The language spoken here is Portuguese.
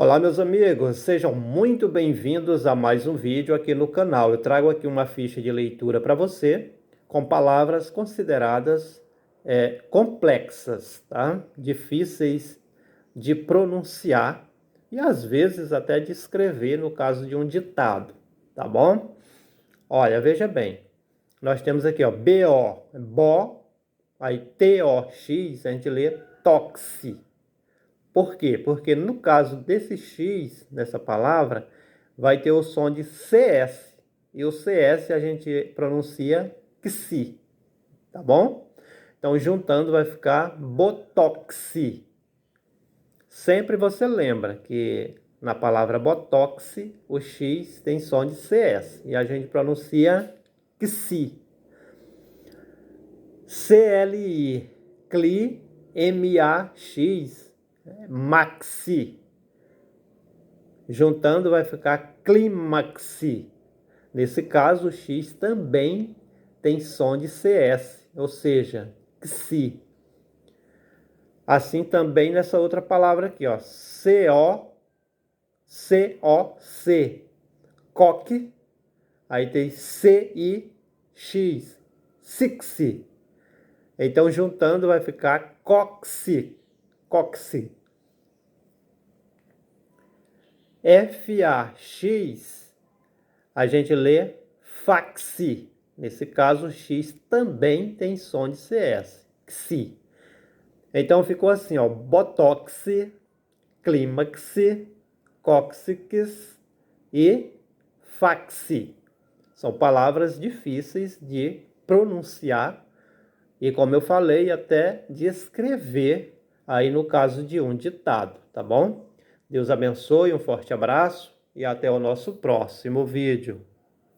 Olá, meus amigos, sejam muito bem-vindos a mais um vídeo aqui no canal. Eu trago aqui uma ficha de leitura para você com palavras consideradas complexas, tá? Difíceis de pronunciar e às vezes até de escrever no caso de um ditado, tá bom? Olha, veja bem, nós temos aqui, ó, B-O, bó, aí T-O-X, a gente lê toxi. Por quê? Porque no caso desse X, nessa palavra, vai ter o som de CS. E o CS a gente pronuncia XI, tá bom? Então, juntando vai ficar botoxi. Sempre você lembra que na palavra botoxi, o X tem som de CS. E a gente pronuncia XI. CLI, CLI, MAX, maxi. Juntando vai ficar clímaxi. Nesse caso, o X também tem som de CS, ou seja, xi. Assim também nessa outra palavra aqui, ó, C-O-C, coque, aí tem C-I-X, sixi. Então, juntando vai ficar coxi, coxi. F-A-X, a gente lê faxi. Nesse caso, o X também tem som de CS, xi. Então, ficou assim, ó, botoxi, clímaxi, cóccix e faxi. São palavras difíceis de pronunciar e, como eu falei, até de escrever aí no caso de um ditado, tá bom? Deus abençoe, um forte abraço e até o nosso próximo vídeo.